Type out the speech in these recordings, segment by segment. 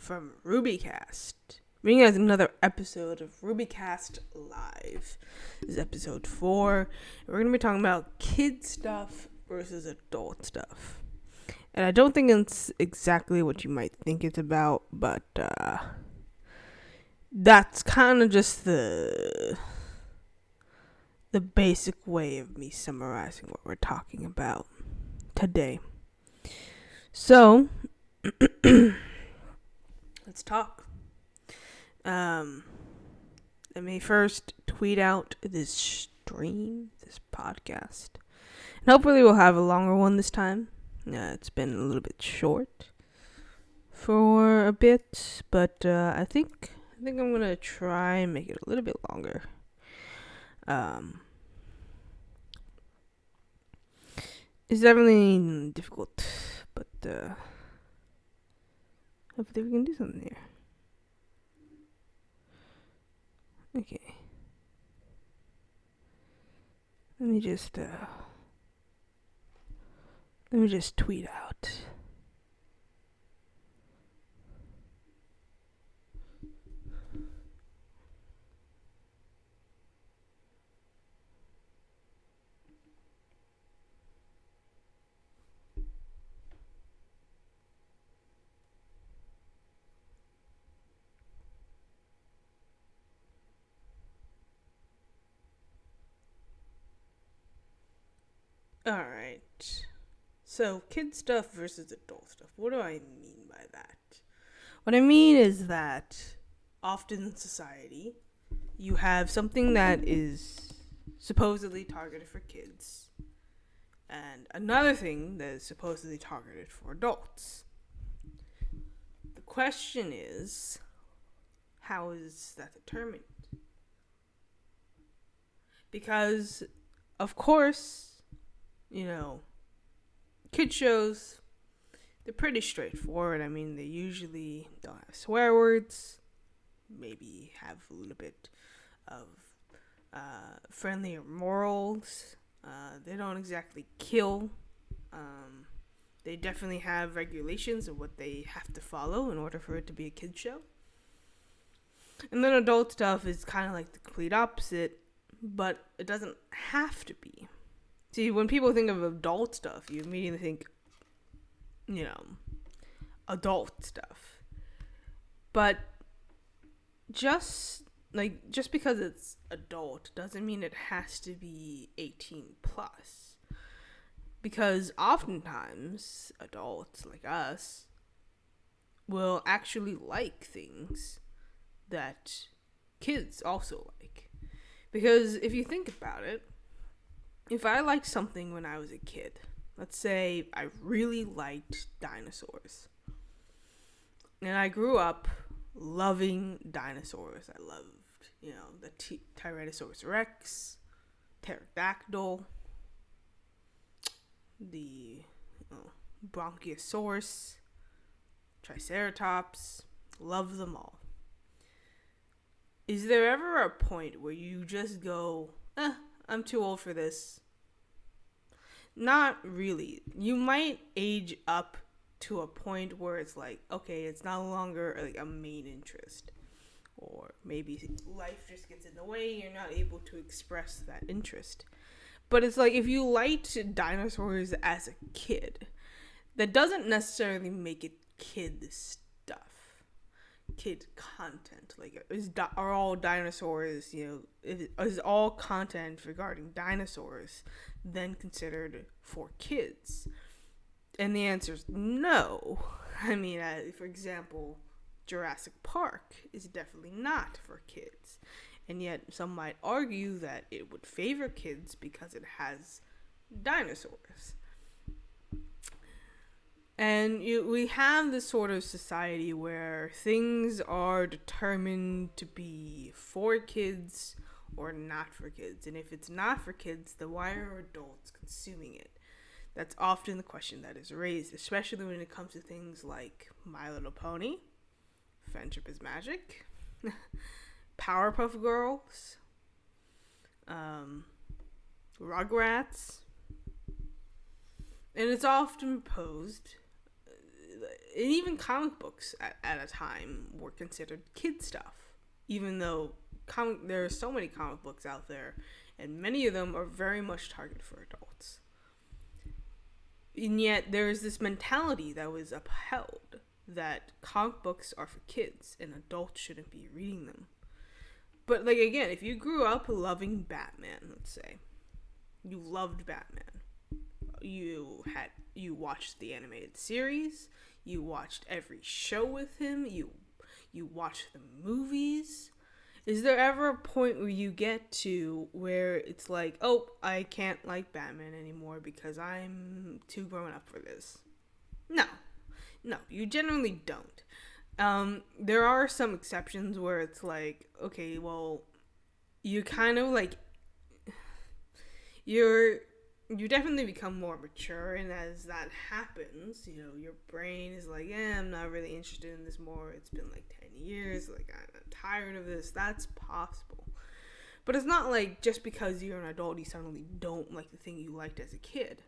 from RubyCast. Bringing us another episode of RubyCast Live. This is episode 4. We're going to be talking about kid stuff versus adult stuff. And I don't think it's exactly what you might think it's about, but that's kind of just the basic way of me summarizing what we're talking about today. So, let's talk. Let me first tweet out this stream, this podcast. And hopefully we'll have a longer one this time. It's been a little bit short for a bit, but I think I'm going to try and make it a little bit longer. It's definitely difficult, but hopefully we can do something here. Okay. Let me just tweet out. Alright. So, kid stuff versus adult stuff. What do I mean by that? What I mean is that often in society, you have something that is supposedly targeted for kids, and another thing that is supposedly targeted for adults. The question is, how is that determined? Because, of course, kid shows, they're pretty straightforward. I mean, they usually don't have swear words, maybe have a little bit of friendlier morals. They don't exactly kill. They definitely have regulations of what they have to follow in order for it to be a kid show. And then adult stuff is kind of like the complete opposite, but it doesn't have to be. See, when people think of adult stuff, you immediately think, adult stuff. But just because it's adult doesn't mean it has to be 18 plus. Because oftentimes, adults like us will actually like things that kids also like. Because if you think about it, if I liked something when I was a kid, let's say I really liked dinosaurs, and I grew up loving dinosaurs. I loved, the Tyrannosaurus Rex, Pterodactyl, the Bronchiosaurus, Triceratops, love them all. Is there ever a point where you just go, I'm too old for this? Not really. You might age up to a point where it's like, okay, it's no longer like a main interest. Or maybe life just gets in the way, you're not able to express that interest. But it's like, if you liked dinosaurs as a kid, that doesn't necessarily make it kid stuff. Kid content. Like, are all dinosaurs, is all content regarding dinosaurs then considered for kids? And the answer is no. I mean, for example, Jurassic Park is definitely not for kids. And yet some might argue that it would favor kids because it has dinosaurs. And we have this sort of society where things are determined to be for kids or not for kids. And if it's not for kids, then why are adults consuming it? That's often the question that is raised, especially when it comes to things like My Little Pony, Friendship is Magic, Powerpuff Girls, Rugrats. And it's often posed and even comic books at a time were considered kid stuff, even though there are so many comic books out there, and many of them are very much targeted for adults. And yet there's this mentality that was upheld that comic books are for kids and adults shouldn't be reading them. But like, again, if you grew up loving Batman, let's say you loved Batman, you watched the animated series, you watched every show with him, you watched the movies. Is there ever a point where you get to where it's like, oh, I can't like Batman anymore because I'm too grown up for this? No, you generally don't. There are some exceptions where it's like, okay, well, you kind of like, you definitely become more mature, and as that happens, you know, your brain is like, I'm not really interested in this more. It's been like 10 years, like I'm tired of this. That's possible. But it's not like just because you're an adult, you suddenly don't like the thing you liked as a kid.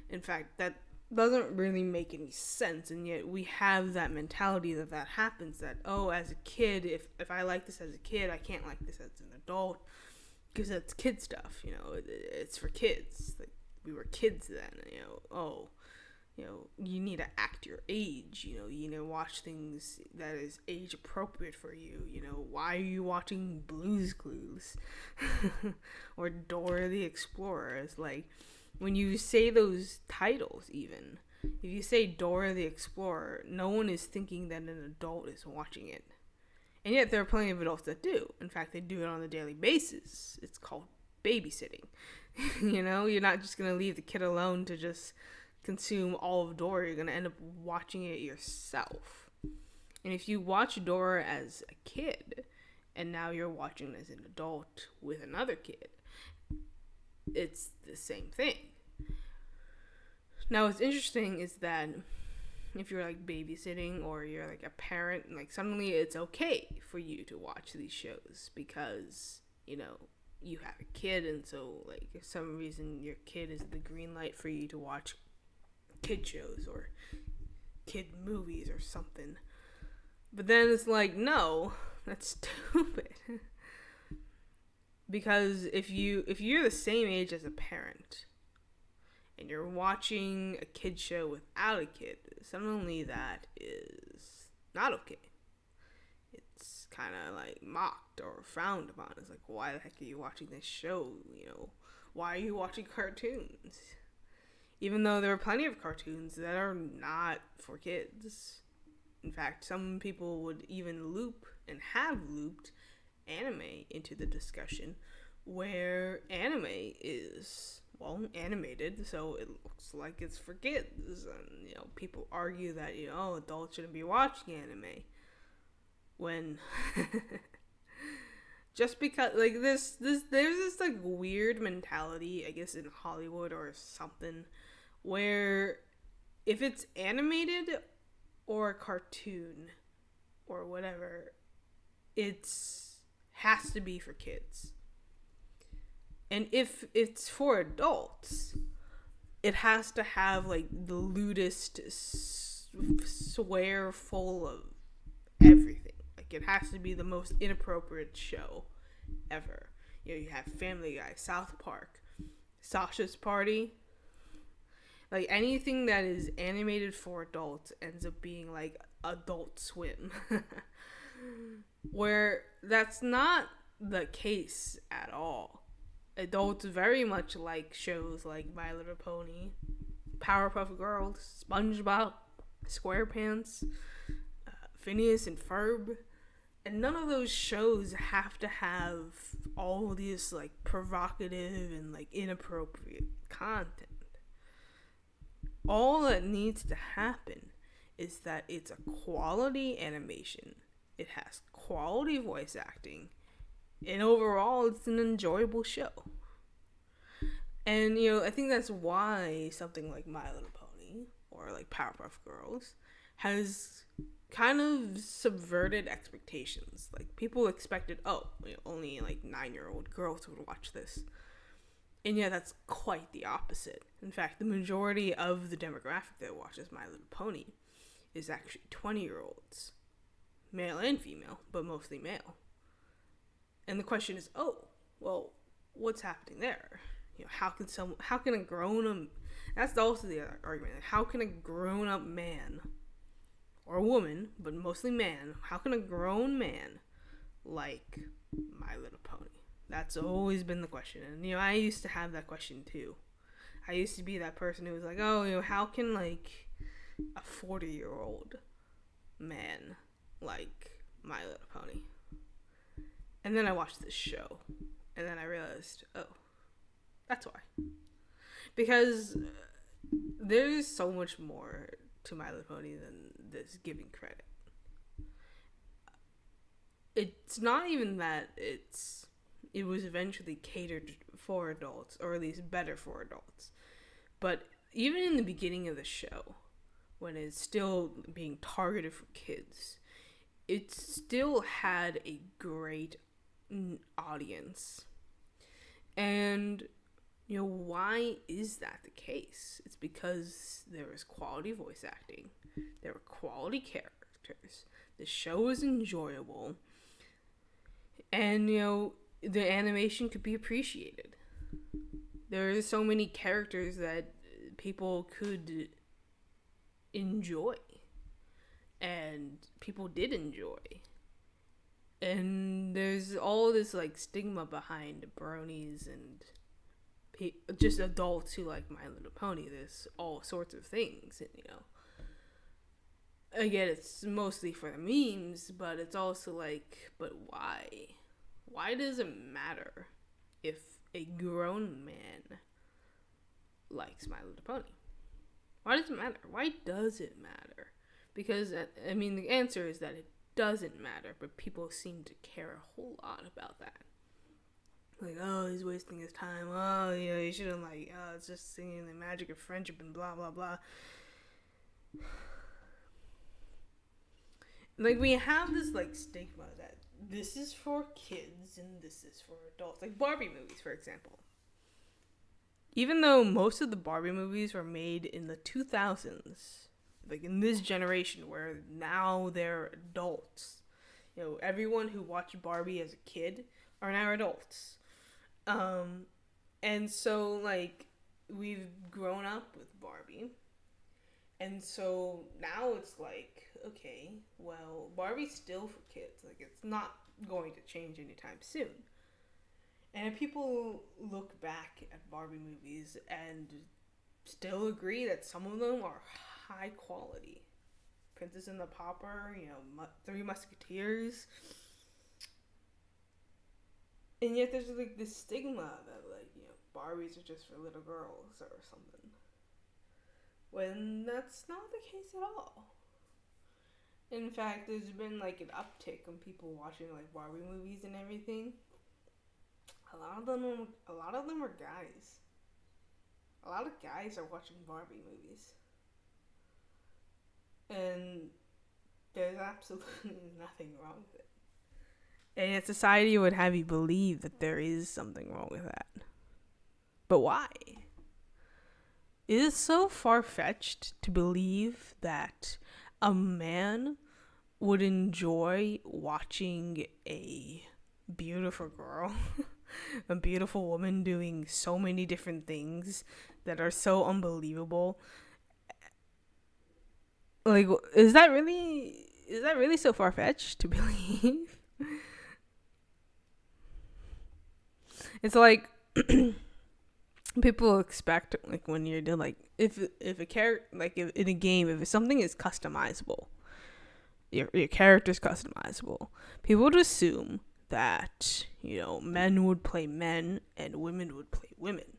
In fact, that doesn't really make any sense, and yet we have that mentality that happens, that, oh, as a kid, if I like this as a kid, I can't like this as an adult, because that's kid stuff, you know, it's for kids. Like, we were kids then, you know, you need to act your age, you need to watch things that is age appropriate for you, why are you watching Blue's Clues or Dora the Explorer? It's like, when you say those titles, even, if you say Dora the Explorer, no one is thinking that an adult is watching it. And yet there are plenty of adults that do. In fact, they do it on a daily basis. It's called babysitting. You're not just going to leave the kid alone to just consume all of Dora. You're going to end up watching it yourself. And if you watch Dora as a kid, and now you're watching as an adult with another kid, it's the same thing. Now, what's interesting is that if you're like babysitting or you're like a parent, like suddenly it's okay for you to watch these shows because, you have a kid, and so like if some reason your kid is the green light for you to watch kid shows or kid movies or something. But then it's like, no, that's stupid. Because if you're the same age as a parent and you're watching a kid show without a kid, suddenly that is not okay. It's kind of like mocked or frowned upon. It's like, why the heck are you watching this show? Why are you watching cartoons? Even though there are plenty of cartoons that are not for kids. In fact, some people would even loop and have looped anime into the discussion, where anime is, well, animated, so it looks like it's for kids. And, people argue that, adults shouldn't be watching anime. When just because, like, there's this like weird mentality, I guess, in Hollywood or something, where if it's animated or a cartoon or whatever, has to be for kids. And if it's for adults, it has to have like the lewdest swear full of everything. Like, it has to be the most inappropriate show ever. You have Family Guy, South Park, Sasha's Party. Like, anything that is animated for adults ends up being like Adult Swim. Where that's not the case at all. Adults very much like shows like My Little Pony, Powerpuff Girls, SpongeBob, SquarePants, Phineas and Ferb. And none of those shows have to have all this like provocative and like inappropriate content. All that needs to happen is that it's a quality animation. It has quality voice acting. And overall, it's an enjoyable show. And, I think that's why something like My Little Pony or like Powerpuff Girls has kind of subverted expectations. Like, people expected, only like 9-year-old girls would watch this. And yeah, that's quite the opposite. In fact, the majority of the demographic that watches My Little Pony is actually 20-year-olds, male and female, but mostly male. And the question is, oh, well, what's happening there? How can a grown-up, that's also the other argument, how can a grown-up man or woman, but mostly man, how can a grown man like My Little Pony? That's always been the question. And, I used to have that question too. I used to be that person who was like, oh, how can, like, a 40-year-old man like My Little Pony? And then I watched this show, and then I realized, oh, that's why. Because there's so much more to My Little Pony than this giving credit. It's not even that it was eventually catered for adults, or at least better for adults. But even in the beginning of the show, when it's still being targeted for kids, it still had a great audience. And, why is that the case? It's because there was quality voice acting, there were quality characters, the show was enjoyable, and, the animation could be appreciated. There are so many characters that people could enjoy, and people did enjoy. And there's all this, like, stigma behind bronies and just adults who like My Little Pony. There's all sorts of things, and, again, it's mostly for the memes, but it's also like, but why? Why does it matter if a grown man likes My Little Pony? Why does it matter? Why does it matter? Because, the answer is that it doesn't matter, but people seem to care a whole lot about that. Like, oh, he's wasting his time. Oh, you shouldn't, like, oh, it's just singing the magic of friendship and blah, blah, blah. Like, we have this, like, stigma that this is for kids and this is for adults. Like Barbie movies, for example. Even though most of the Barbie movies were made in the 2000s, like in this generation where now they're adults. Everyone who watched Barbie as a kid are now adults. And so, like, we've grown up with Barbie. And so now it's like, okay, well, Barbie's still for kids. Like, it's not going to change anytime soon. And if people look back at Barbie movies and still agree that some of them are high quality. Princess and the Pauper, Three Musketeers. And yet there's, like, this stigma that, like, Barbies are just for little girls or something. When that's not the case at all. In fact, there's been, like, an uptick on people watching, like, Barbie movies and everything. A lot of them are guys. A lot of guys are watching Barbie movies. And there's absolutely nothing wrong with it. And yet society would have you believe that there is something wrong with that. But why? It is so far-fetched to believe that a man would enjoy watching a beautiful girl, a beautiful woman doing so many different things that are so unbelievable. Like, is that really so far-fetched to believe? It's like people expect, like, when you're doing, like, if a character, like, if in a game, if something is customizable, your character's customizable, people would assume that, men would play men and women would play women.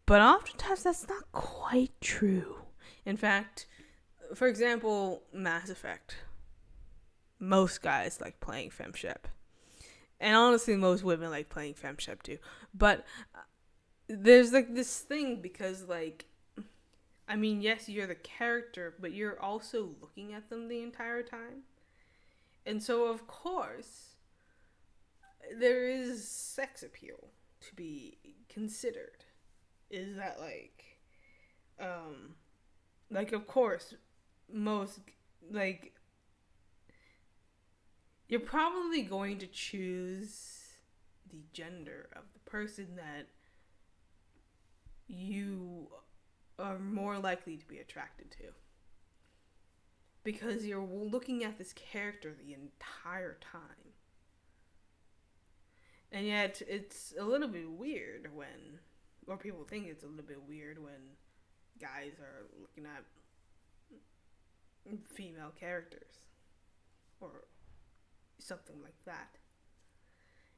But oftentimes that's not quite true. In fact, for example, Mass Effect. Most guys like playing femshep. And honestly, most women like playing femshep too. But there's, like, this thing because, like, yes, you're the character, but you're also looking at them the entire time. And so, of course, there is sex appeal to be considered. Is that, like, of course, most, like, you're probably going to choose the gender of the person that you are more likely to be attracted to. Because you're looking at this character the entire time. And yet, it's a little bit weird when, or people think it's a little bit weird when guys are looking at female characters. Or something like that.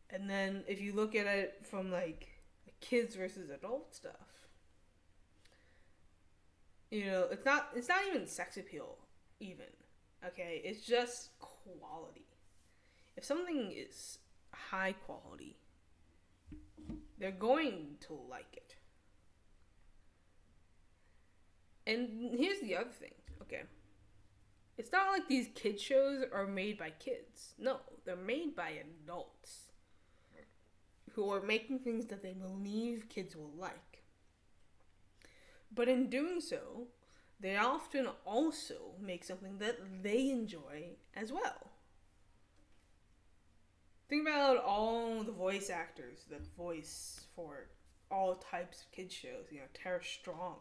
And then if you look at it from like kids versus adult stuff, you know, it's not even sex appeal even. Okay? It's just quality. If something is high quality, they're going to like it. And here's the other thing, okay? It's not like these kid shows are made by kids. No, they're made by adults who are making things that they believe kids will like. But in doing so, they often also make something that they enjoy as well. Think about all the voice actors that voice for all types of kids shows. You know, Tara Strong.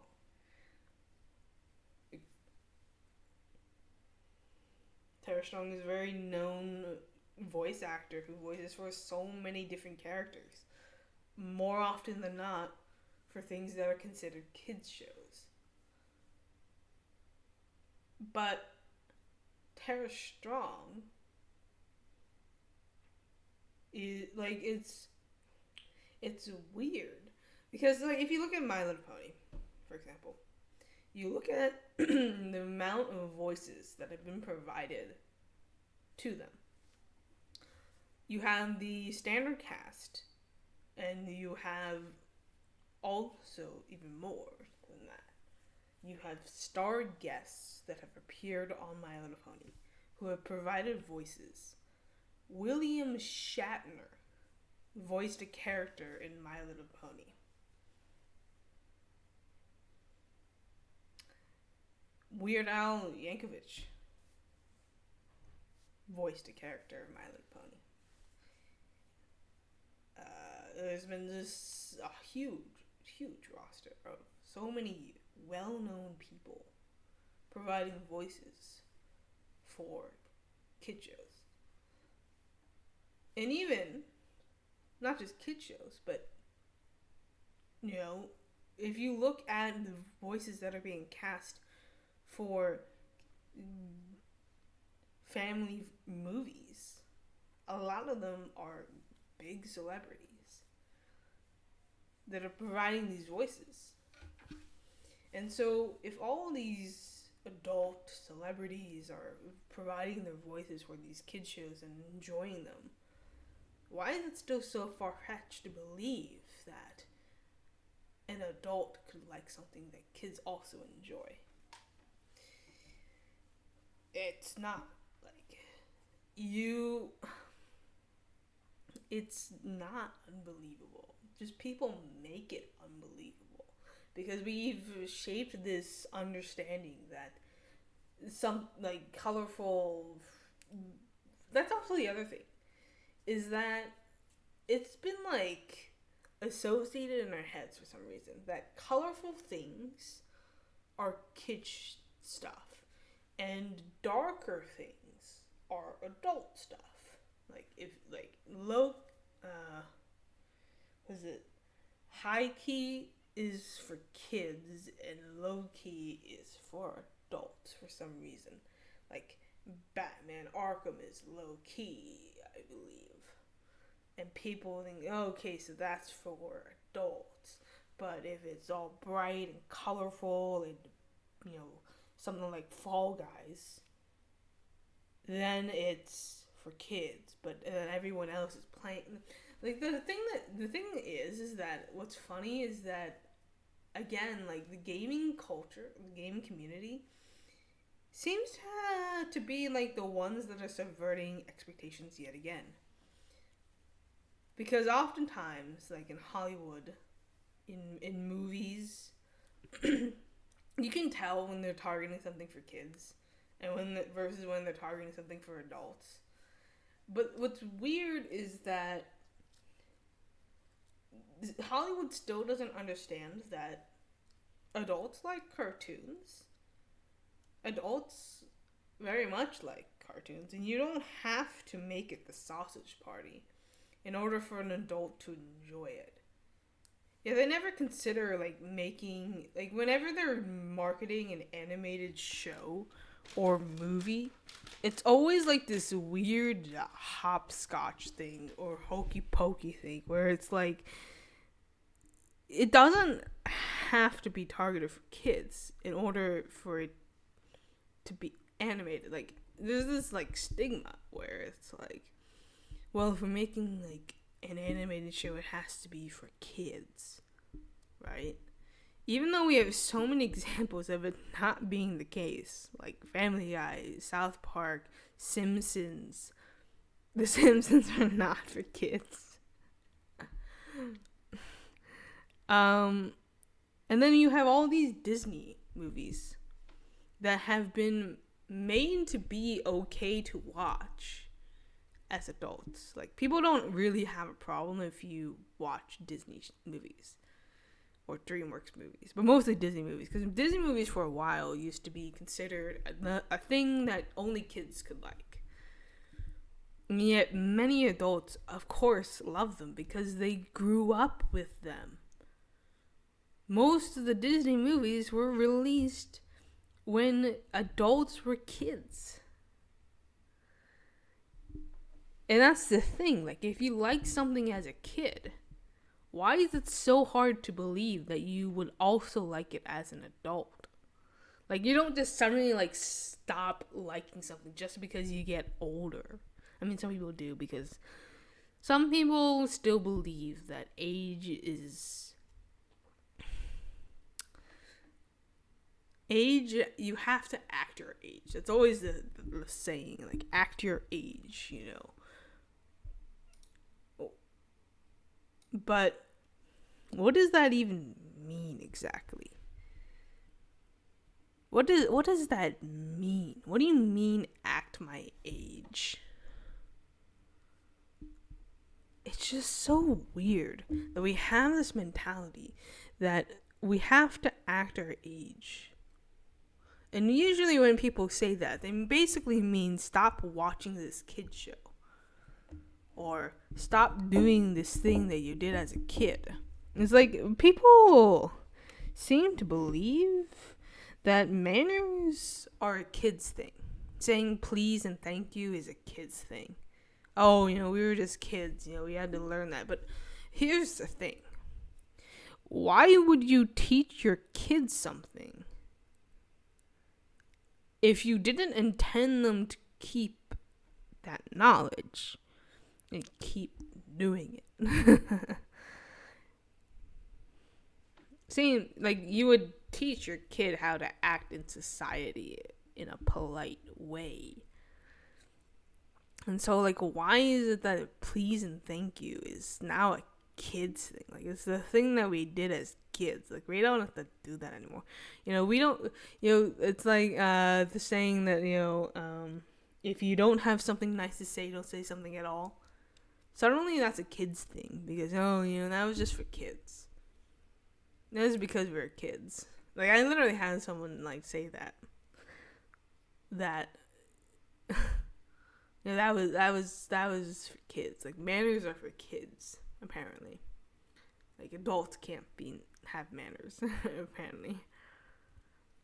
Tara Strong is a very known voice actor who voices for so many different characters. More often than not, for things that are considered kids' shows. But Tara Strong is like it's weird because like if you look at My Little Pony, for example, you look at the amount of voices that have been provided to them. You have the standard cast, and you have also even more than that. You have starred guests that have appeared on My Little Pony who have provided voices. William Shatner voiced a character in My Little Pony. Weird Al Yankovic voiced a character in My Little Pony. There's been just a huge roster of so many well-known people providing voices for kid shows. And even, not just kid shows, but, you know, if you look at the voices that are being cast for family movies, a lot of them are big celebrities that are providing these voices. And so if all these adult celebrities are providing their voices for these kid shows and enjoying them, why is it still so far-fetched to believe that an adult could like something that kids also enjoy? It's not. It's not unbelievable. Just people make it unbelievable. Because we've shaped this understanding that some, like, colorful... That's also the other thing. Is that it's been, like, associated in our heads for some reason. That colorful things are kitsch stuff. And darker things are adult stuff. High key is for kids and low key is for adults for some reason. Like Batman Arkham is low key, I believe. And people think, okay, so that's for adults. But if it's all bright and colorful and, you know, something like Fall Guys, then it's for kids, but everyone else is playing. Like the thing is that what's funny is that, again, like the gaming culture, the gaming community seems to be like the ones that are subverting expectations yet again. Because oftentimes, like in Hollywood, in movies, you can tell when they're targeting something for kids. and versus when they're targeting something for adults. But what's weird is that Hollywood still doesn't understand that adults like cartoons. Adults very much like cartoons, and you don't have to make it the Sausage Party in order for an adult to enjoy it. Yeah, they never consider making whenever they're marketing an animated show or movie, it's always this weird hopscotch thing or hokey pokey thing where it's it doesn't have to be targeted for kids in order for it to be animated. There's this stigma where it's well, if we're making an animated show, it has to be for kids, right? Even though we have so many examples of it not being the case, like Family Guy, South Park, Simpsons. The Simpsons are not for kids. And then you have all these Disney movies that have been made to be okay to watch as adults. People don't really have a problem if you watch Disney movies or DreamWorks movies, but mostly Disney movies, because Disney movies for a while used to be considered a thing that only kids could like. And yet many adults, of course, love them because they grew up with them. Most of the Disney movies were released when adults were kids. And that's the thing. If you like something as a kid, why is it so hard to believe that you would also like it as an adult? You don't just suddenly stop liking something just because you get older. I mean, some people do, because some people still believe that age, you have to act your age. That's always the saying, act your age, But what does that even mean exactly? What does that mean? What do you mean act my age? It's just so weird that we have this mentality that we have to act our age. And usually when people say that, they basically mean stop watching this kid show. Or stop doing this thing that you did as a kid. It's people seem to believe that manners are a kid's thing. Saying please and thank you is a kid's thing. Oh, we were just kids. We had to learn that. But here's the thing. Why would you teach your kids something if you didn't intend them to keep that knowledge and keep doing it? See, you would teach your kid how to act in society in a polite way. And so, why is it that please and thank you is now a kid's thing? It's the thing that we did as kids. We don't have to do that anymore. We don't, it's the saying that, if you don't have something nice to say, don't say something at all. Suddenly that's a kid's thing because, that was just for kids. That was because we were kids. I literally had someone, say that. That that was for kids. Manners are for kids, apparently. Adults can't have manners, apparently.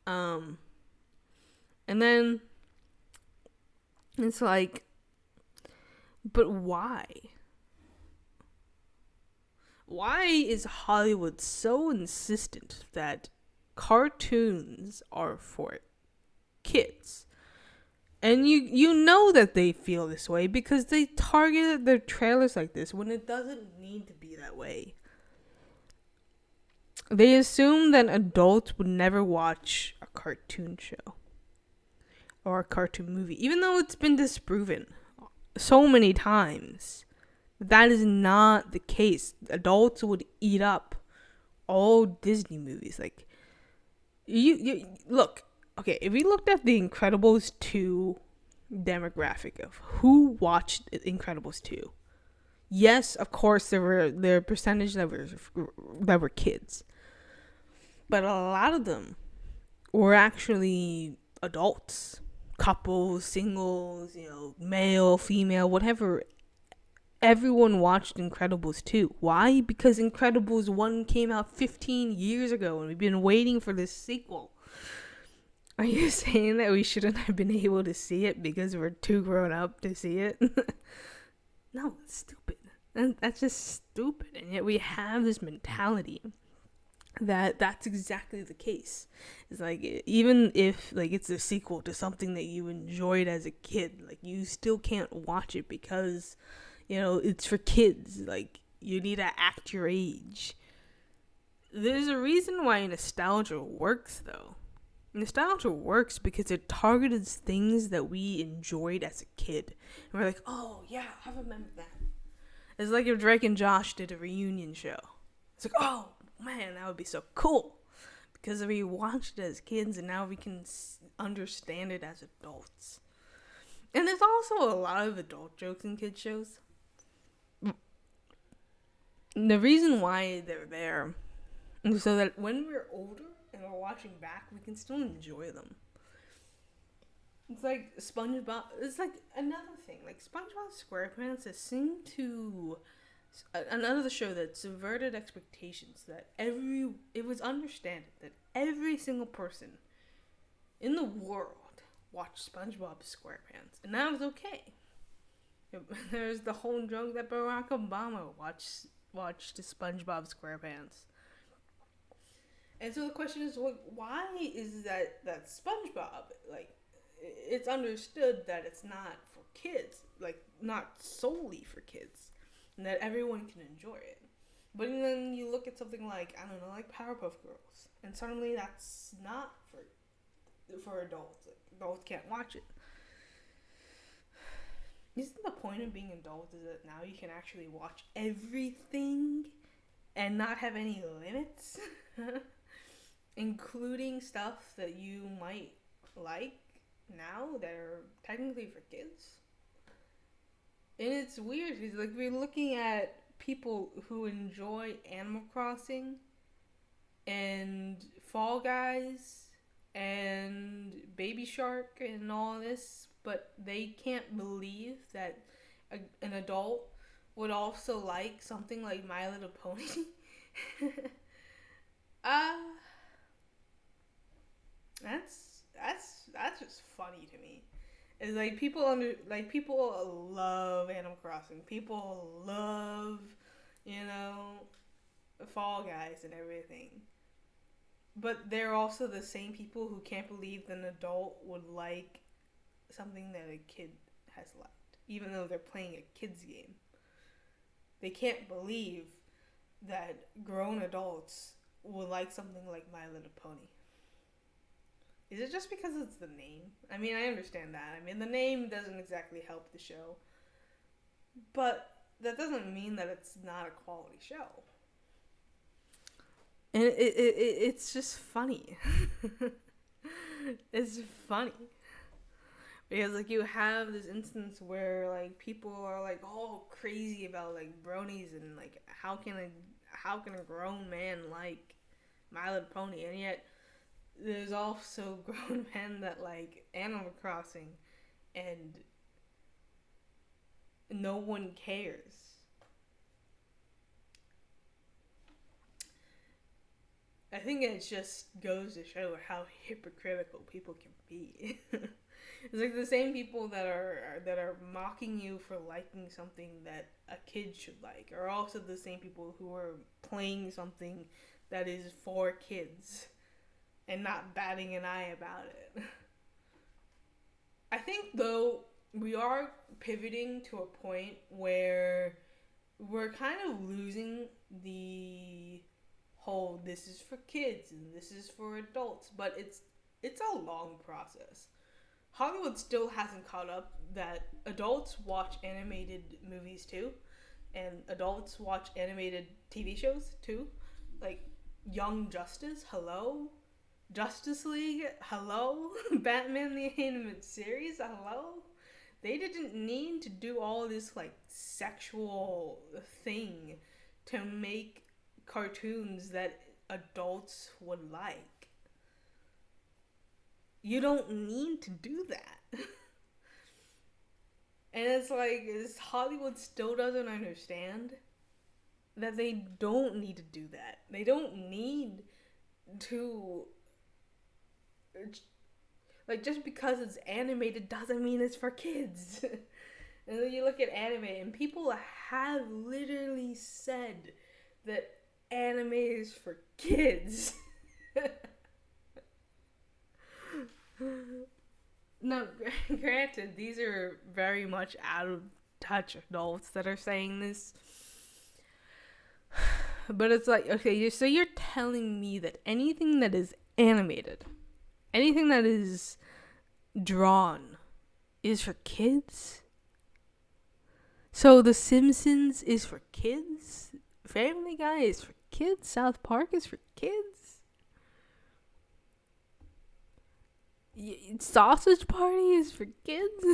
And then it's but why? Why is Hollywood so insistent that cartoons are for kids? And you know that they feel this way because they targeted their trailers like this when it doesn't need to be that way. They assume that adults would never watch a cartoon show or a cartoon movie, even though it's been disproven so many times. That is not the case. Adults would eat up all Disney movies. You look, Okay, if we looked at the Incredibles 2 demographic of who watched Incredibles 2, yes, of course there were percentage that were kids, but a lot of them were actually adults, couples, singles, male, female, whatever. Everyone watched Incredibles 2. Why? Because Incredibles 1 came out 15 years ago and we've been waiting for this sequel. Are you saying that we shouldn't have been able to see it because we're too grown up to see it? No, it's stupid. And that's just stupid. And yet we have this mentality that's exactly the case. It's like, even if like it's a sequel to something that you enjoyed as a kid, like you still can't watch it because it's for kids. Like, you need to act your age. There's a reason why nostalgia works, though. Nostalgia works because it targeted things that we enjoyed as a kid. And we're like, oh, yeah, I remember that. It's like if Drake and Josh did a reunion show. It's like, oh, man, that would be so cool. Because we watched it as kids and now we can understand it as adults. And there's also a lot of adult jokes in kids' shows. The reason why they're there is so that when we're older and we're watching back, we can still enjoy them. It's like SpongeBob. It's like another thing. Like SpongeBob SquarePants has seemed to another show that subverted expectations. That it was understood that every single person in the world watched SpongeBob SquarePants, and that was okay. There's the whole joke that Barack Obama watched SpongeBob SquarePants. And so the question is, why is that SpongeBob, like, it's understood that it's not for kids, like, not solely for kids, and that everyone can enjoy it. But then you look at something like, I don't know, like Powerpuff Girls, and suddenly that's not for adults. Like, adults can't watch it. Isn't the point of being adult is that now you can actually watch everything and not have any limits? Including stuff that you might like now that are technically for kids. And it's weird because, like, we're looking at people who enjoy Animal Crossing and Fall Guys and Baby Shark and all this, but they can't believe that an adult would also like something like My Little Pony. That's just funny to me. It's like people love Animal Crossing. People love, Fall Guys and everything. But they're also the same people who can't believe that an adult would like something that a kid has liked, even though they're playing a kid's game. They can't believe that grown adults would like something like My Little Pony. Is it just because it's the name? I mean, I understand that. I mean, the name doesn't exactly help the show. But that doesn't mean that it's not a quality show. And it's just funny. It's funny. Because, like, you have this instance where, like, people are, like, all crazy about, like, bronies and, like, how can a grown man like My Little Pony? And yet there's also grown men that like Animal Crossing and no one cares. I think it just goes to show how hypocritical people can be. It's like the same people that are mocking you for liking something that a kid should like are also the same people who are playing something that is for kids and not batting an eye about it. I think, though, we are pivoting to a point where we're kind of losing the whole this is for kids and this is for adults, but it's a long process. Hollywood still hasn't caught up that adults watch animated movies too, and adults watch animated TV shows too. Like Young Justice, hello? Justice League, hello? Batman the Animated Series, hello? They didn't need to do all this like sexual thing to make cartoons that adults would like. You don't need to do that. And it's like Hollywood still doesn't understand that they don't need to do that. They don't need to, like, just because it's animated doesn't mean it's for kids. And then you look at anime and people have literally said that anime is for kids. Now, granted, these are very much out of touch adults that are saying this. But it's like, okay, so you're telling me that anything that is animated, anything that is drawn, is for kids? So The Simpsons is for kids? Family Guy is for kids? South Park is for kids? Sausage Party is for kids?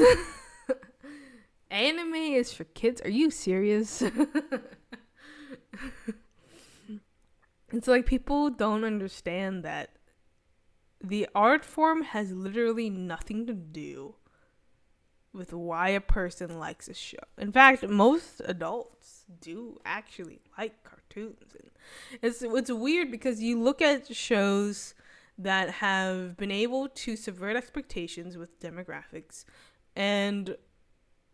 Anime is for kids? Are you serious? It's like people don't understand that the art form has literally nothing to do with why a person likes a show. In fact, most adults do actually like cartoons. And it's weird because you look at shows that have been able to subvert expectations with demographics, and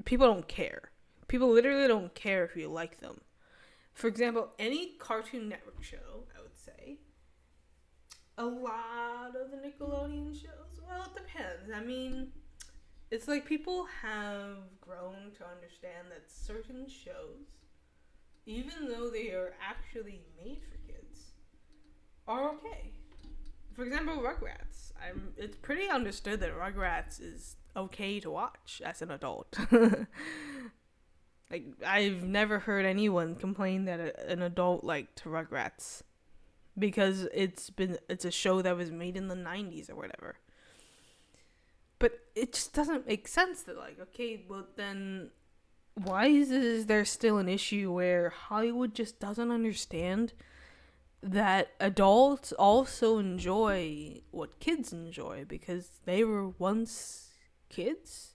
people don't care. People literally don't care if you like them. For example, any Cartoon Network show, I would say, a lot of the Nickelodeon shows, well, it depends. I mean, it's like people have grown to understand that certain shows, even though they are actually made for kids, are okay. For example, Rugrats. It's pretty understood that Rugrats is okay to watch as an adult. Like, I've never heard anyone complain that an adult liked Rugrats because it's a show that was made in the 90s or whatever. But it just doesn't make sense that, like, okay, well then why is there still an issue where Hollywood just doesn't understand that adults also enjoy what kids enjoy because they were once kids?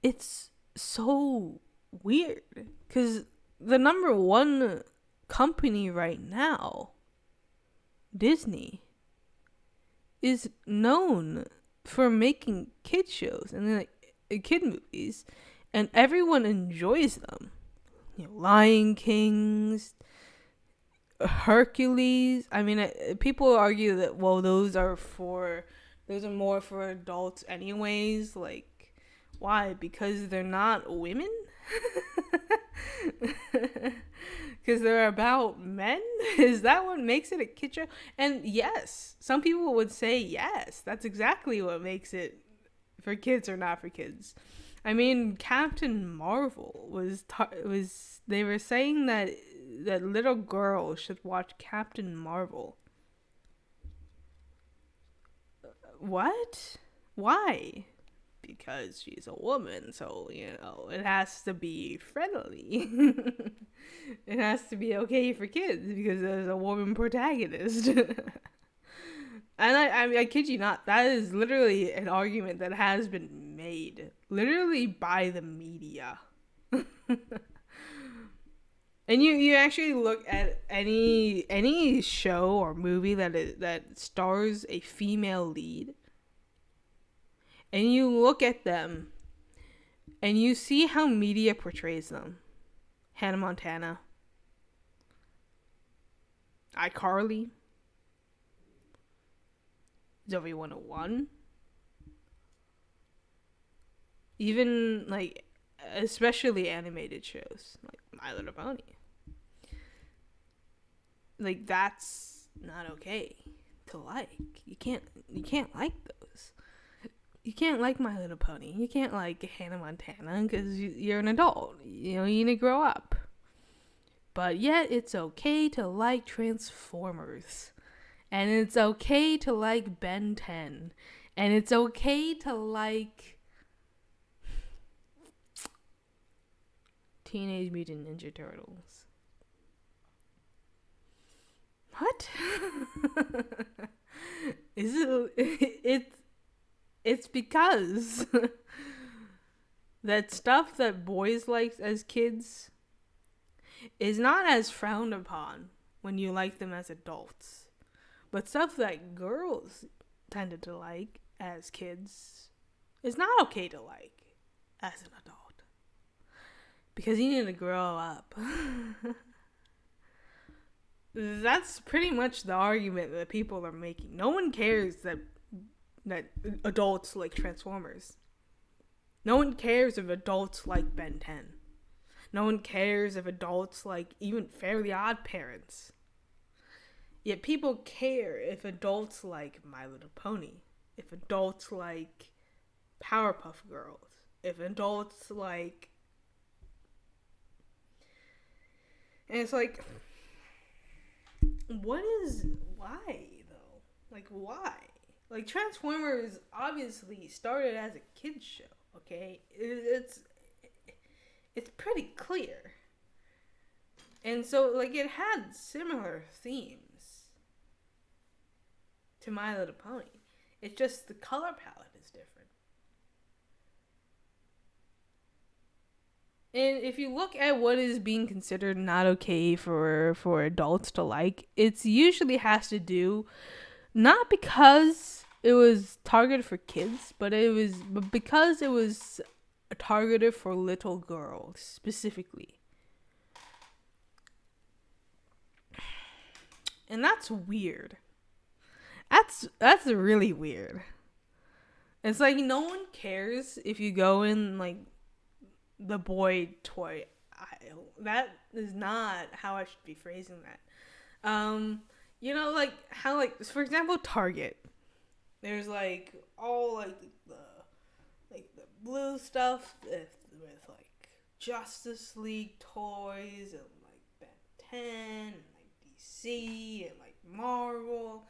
It's so weird because the number one company right now, Disney, is known for making kid shows and like kid movies, and everyone enjoys them. You know, Lion Kings, Hercules. I mean, people argue that, well, those are more for adults anyways. Like, why? Because they're not women? Because they're about men? Is that what makes it a kid show? And yes, some people would say yes. That's exactly what makes it for kids or not for kids. I mean, Captain Marvel was they were saying that little girls should watch Captain Marvel. What? Why? Because she's a woman, so, you know, it has to be friendly. It has to be okay for kids because there's a woman protagonist. And I kid you not, that is literally an argument that has been made, literally by the media. And you actually look at any show or movie that stars a female lead, and you look at them, and you see how media portrays them. Hannah Montana, iCarly, Zoe 101, even, like, especially animated shows, like My Little Pony. Like, that's not okay to like. You can't like those. You can't like My Little Pony. You can't like Hannah Montana because you're an adult. You know, you need to grow up. But yet it's okay to like Transformers. And it's okay to like Ben 10. And it's okay to like Teenage Mutant Ninja Turtles. What? Is it? It's because that stuff that boys like as kids is not as frowned upon when you like them as adults. But stuff that girls tended to like as kids is not okay to like as an adult. Because you need to grow up. That's pretty much the argument that people are making. No one cares that adults like Transformers. No one cares if adults like Ben 10. No one cares if adults like even Fairly Odd Parents. Yet people care if adults like My Little Pony. If adults like Powerpuff Girls. If adults like... And it's like... Why, though? Like, why? Like, Transformers obviously started as a kid's show, okay? It's pretty clear. And so, like, it had similar themes to My Little Pony. It's just the color palette is different. And if you look at what is being considered not okay for adults to like, it's usually has to do not because it was targeted for kids, but because it was targeted for little girls specifically. And that's weird. That's really weird. It's like no one cares if you go in like the boy toy aisle. That is not how I should be phrasing that. You know, like how, like, for example, Target. There's like all like the blue stuff with like Justice League toys and like Ben 10 and like DC and like Marvel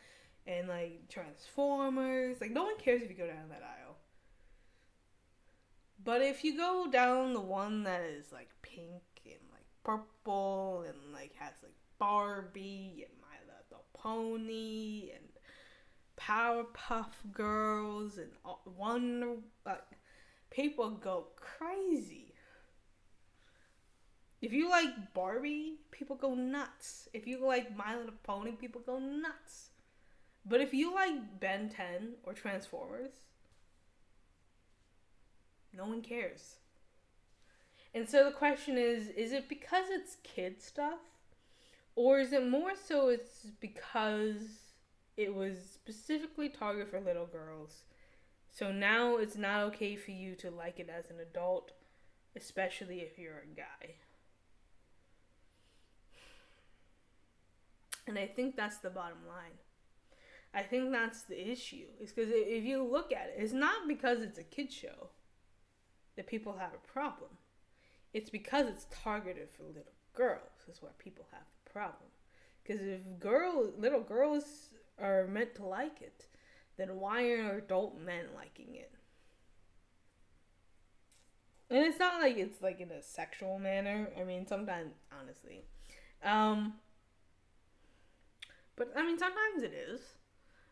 and like Transformers. Like no one cares if you go down that aisle. But if you go down the one that is like pink and like purple and like has like Barbie and My Little Pony and Powerpuff Girls and Wonder, people go crazy. If you like Barbie, people go nuts. If you like My Little Pony, people go nuts. But if you like Ben 10 or Transformers, no one cares. And so the question is it because it's kid stuff? Or is it more so it's because it was specifically targeted for little girls? So now it's not okay for you to like it as an adult, especially if you're a guy. And I think that's the bottom line. I think that's the issue. It's because if you look at it, it's not because it's a kid show that people have a problem. It's because it's targeted for little girls. That's why people have the problem. Because if little girls are meant to like it, then why are adult men liking it? And it's not like it's like in a sexual manner. I mean, sometimes, honestly. But, I mean, sometimes it is.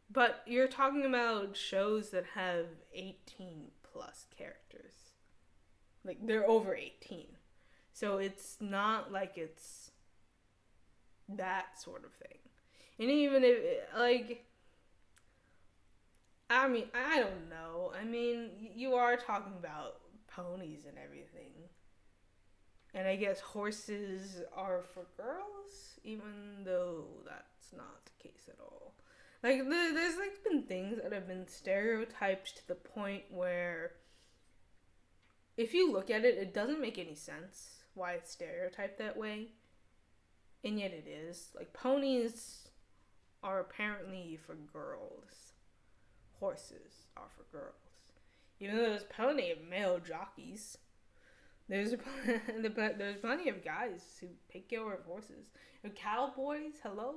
But you're talking about shows that have 18 plus characters. Like, they're over 18. So it's not like it's that sort of thing. And even if, like, I mean, I don't know. I mean, you are talking about ponies and everything. And I guess horses are for girls, even though that's not the case at all. Like, there's, like, been things that have been stereotyped to the point where if you look at it, it doesn't make any sense why it's stereotyped that way. And yet it is. Like, ponies are apparently for girls. Horses are for girls. Even though there's plenty of male jockeys. There's there's plenty of guys who take care of horses. And cowboys, hello.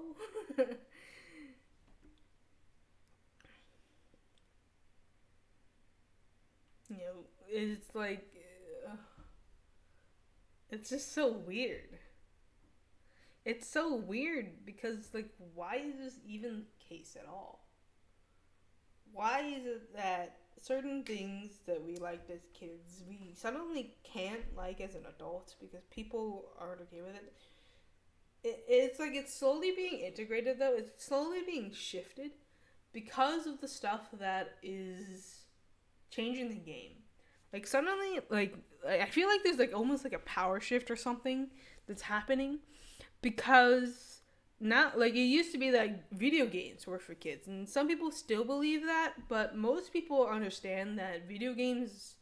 It's like it's just so weird. It's so weird because like, why is this even the case at all? Why is it that certain things that we liked as kids we suddenly can't like as an adult because people aren't okay with it? It's like it's slowly being integrated though. It's slowly being shifted because of the stuff that is changing the game. Like suddenly, like I feel like there's like almost like a power shift or something that's happening because now, like, it used to be that video games were for kids, and some people still believe that, but most people understand that video games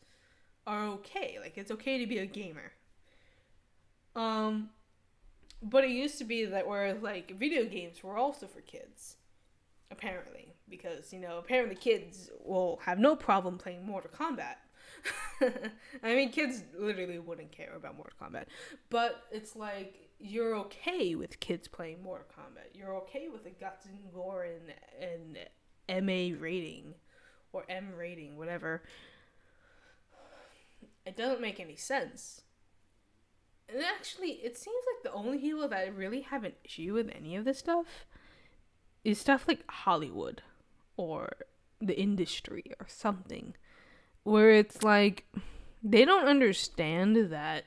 are okay. Like, it's okay to be a gamer. Um, but it used to be that where like video games were also for kids, apparently, because apparently kids will have no problem playing Mortal Kombat. I mean, kids literally wouldn't care about Mortal Kombat, but it's like you're okay with kids playing Mortal Kombat. You're okay with the guts and gore and MA rating or M rating, whatever. It doesn't make any sense. And actually, it seems like the only people that really have an issue with any of this stuff is stuff like Hollywood or the industry or something, where it's like they don't understand that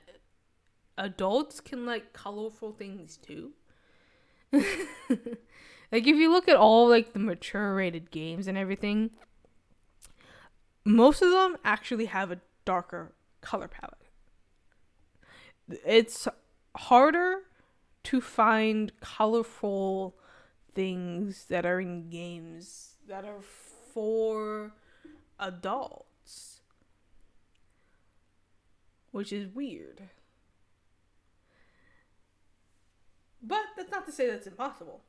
adults can like colorful things too. Like, if you look at all like the mature rated games and everything, most of them actually have a darker color palette. It's harder to find colorful things that are in games that are for adults, which is weird. But that's not to say that's impossible.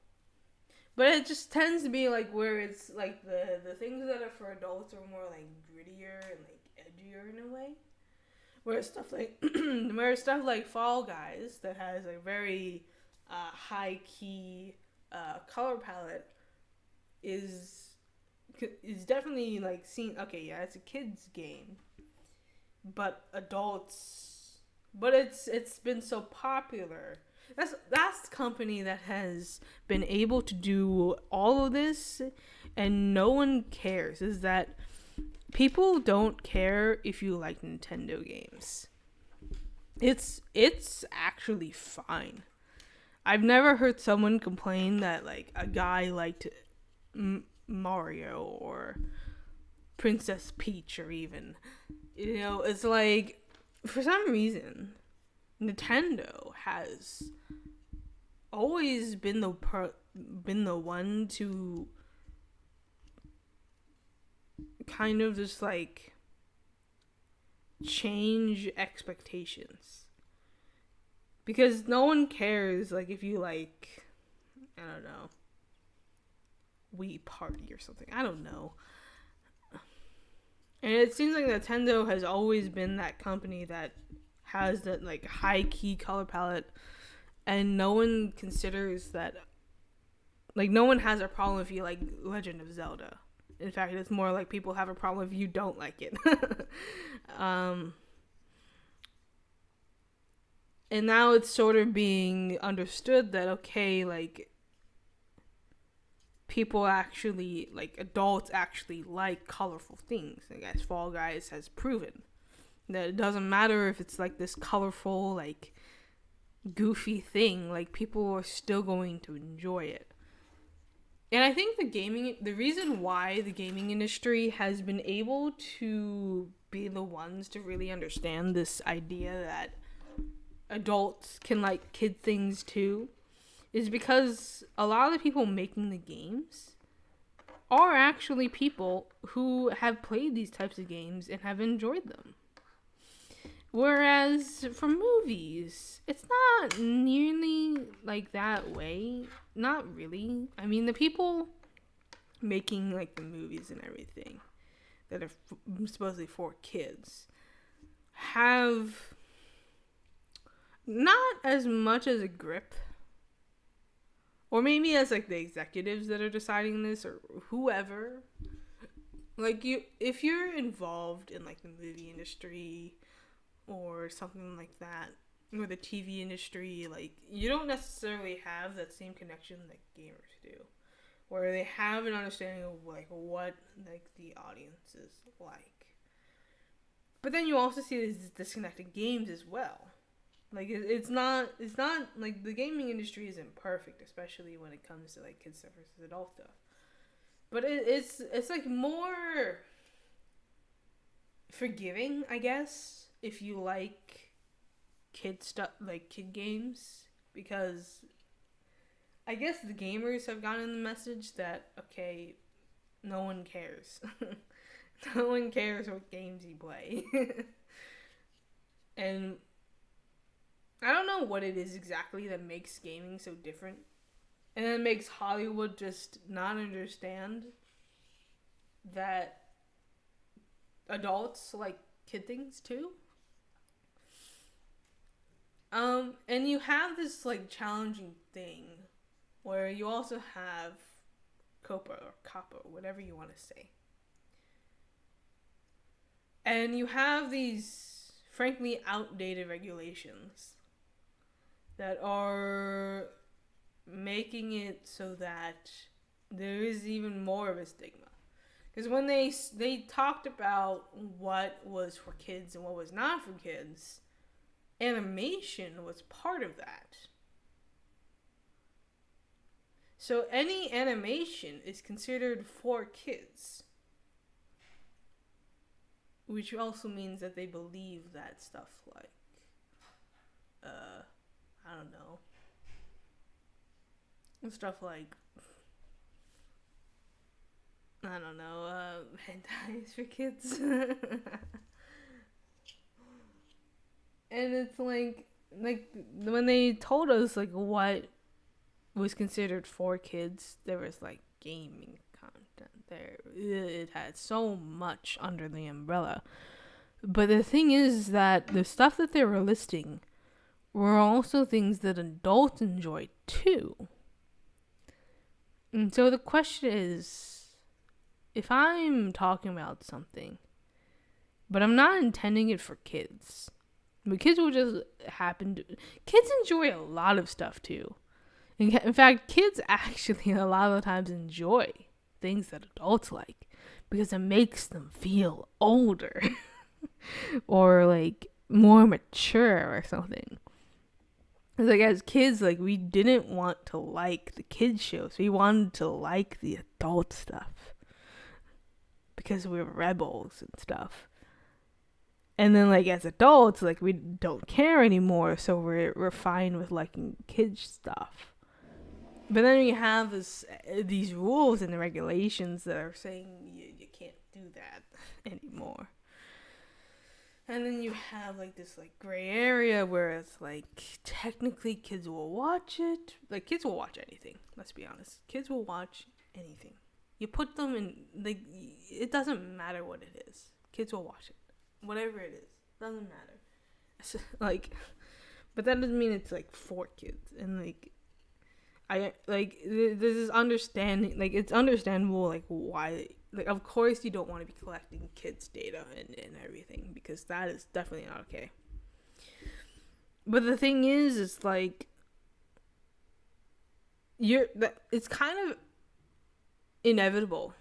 But it just tends to be like where it's like the things that are for adults are more like grittier and like edgier in a way. Where stuff like Fall Guys that has a very high key color palette is definitely like seen. Okay, yeah, it's a kids game, but adults. But it's been so popular. That's the company that has been able to do all of this, and no one cares. Is that people don't care if you like Nintendo games. It's actually fine. I've never heard someone complain that like a guy liked Mario or Princess Peach or even it's like for some reason Nintendo has always been the one to kind of just like change expectations, because no one cares like if you like, I don't know, Wii Party or something. I don't know. And it seems like Nintendo has always been that company that has that like high key color palette, and no one considers that, like, no one has a problem if you like Legend of Zelda. In fact, it's more like people have a problem if you don't like it. And now it's sort of being understood that, okay, like, people actually, like, adults actually like colorful things. I guess Fall Guys has proven that it doesn't matter if it's, like, this colorful, like, goofy thing. Like, people are still going to enjoy it. And I think the reason why the gaming industry has been able to be the ones to really understand this idea that adults can like kid things too is because a lot of the people making the games are actually people who have played these types of games and have enjoyed them. Whereas for movies, it's not nearly like that way. Not really. I mean, the people making like the movies and everything that are supposedly for kids have not as much as a grip, or maybe as like the executives that are deciding this, or whoever. Like, if you're involved in like the movie industry or something like that, or the TV industry, like, you don't necessarily have that same connection that gamers do, where they have an understanding of like what like the audience is like. But then you also see these disconnected games as well. Like, it's not like the gaming industry isn't perfect, especially when it comes to like kids stuff versus adult stuff. But it's like more forgiving, I guess, if you like kid stuff, like kid games, because I guess the gamers have gotten the message that, okay, no one cares. No one cares what games you play. And I don't know what it is exactly that makes gaming so different. And it makes Hollywood just not understand that adults like kid things too. And you have this like challenging thing where you also have COPA or COPPA, whatever you want to say. And you have these frankly outdated regulations that are making it so that there is even more of a stigma. Because when they talked about what was for kids and what was not for kids, animation was part of that. So any animation is considered for kids, which also means that they believe that stuff like, I don't know, stuff like, I don't know, hentai is for kids. And it's like when they told us like what was considered for kids, there was like gaming content there. It had so much under the umbrella. But the thing is that the stuff that they were listing were also things that adults enjoyed too. And so the question is, if I'm talking about something, but I'm not intending it for kids, but kids will just happen to... Kids enjoy a lot of stuff too. In fact, kids actually a lot of the times enjoy things that adults like because it makes them feel older or like more mature or something. It's like, as kids, like, we didn't want to like the kids shows. We wanted to like the adult stuff because we were rebels and stuff. And then, like, as adults, like, we don't care anymore, so we're fine with liking kids stuff. But then you have these rules and the regulations that are saying you can't do that anymore. And then you have like this like gray area where it's like technically kids will watch it. Like, kids will watch anything. Let's be honest. Kids will watch anything. You put them in, like, it doesn't matter what it is. Kids will watch it. Whatever it is. Doesn't matter. So, like, but that doesn't mean it's like for kids. And like, this is understanding, like, it's understandable, like, why, like, of course you don't want to be collecting kids' data and everything, because that is definitely not okay. But the thing is like, it's kind of inevitable.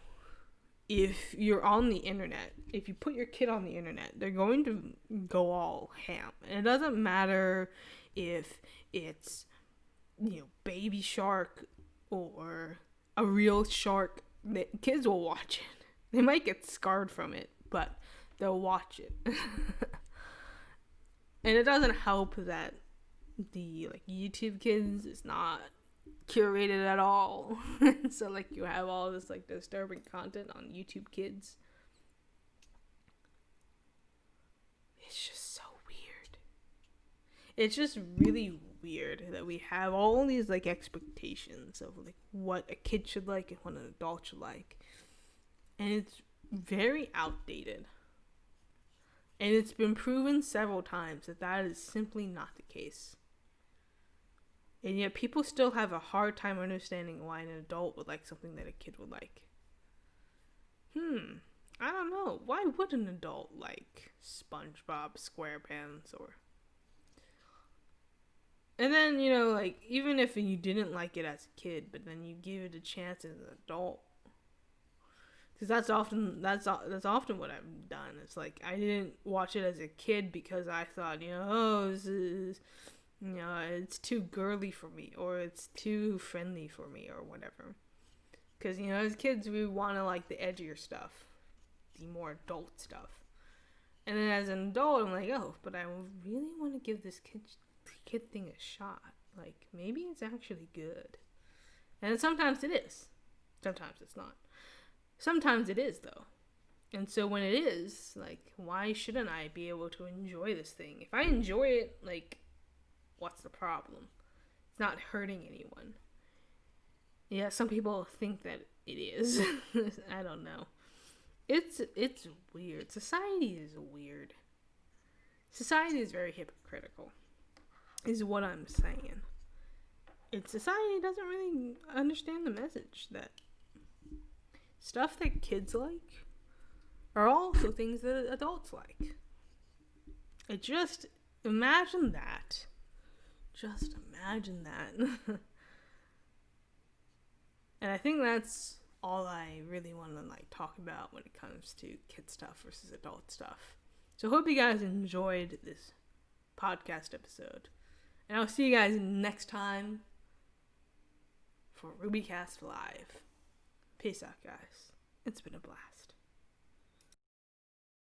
If you're on the internet, if you put your kid on the internet, they're going to go all ham. And it doesn't matter if it's, Baby Shark or a real shark. The kids will watch it. They might get scarred from it, but they'll watch it. And it doesn't help that the like YouTube Kids is not curated at all. So like, you have all this like disturbing content on YouTube Kids. It's just so weird. It's just really weird that we have all these like expectations of like what a kid should like and what an adult should like, and it's very outdated. And it's been proven several times that is simply not the case. And yet people still have a hard time understanding why an adult would like something that a kid would like. I don't know. Why would an adult like SpongeBob SquarePants or... And then, like, even if you didn't like it as a kid, but then you give it a chance as an adult. Because that's often what I've done. It's like, I didn't watch it as a kid because I thought, this is, it's too girly for me, or it's too friendly for me, or whatever. Because, as kids, we want to like the edgier stuff, the more adult stuff. And then as an adult, I'm like, oh, but I really want to give this kid thing a shot. Like, maybe it's actually good. And sometimes it is. Sometimes it's not. Sometimes it is, though. And so when it is, like, why shouldn't I be able to enjoy this thing? If I enjoy it, like, what's the problem? It's not hurting anyone. Yeah, some people think that it is. I don't know. It's weird. Society is weird. Society is very hypocritical, is what I'm saying. Society doesn't really understand the message that stuff that kids like are also things that adults like. Imagine that. Just imagine that. And I think that's all I really want to like talk about when it comes to kid stuff versus adult stuff. So I hope you guys enjoyed this podcast episode. And I'll see you guys next time for RubyCast Live. Peace out, guys. It's been a blast.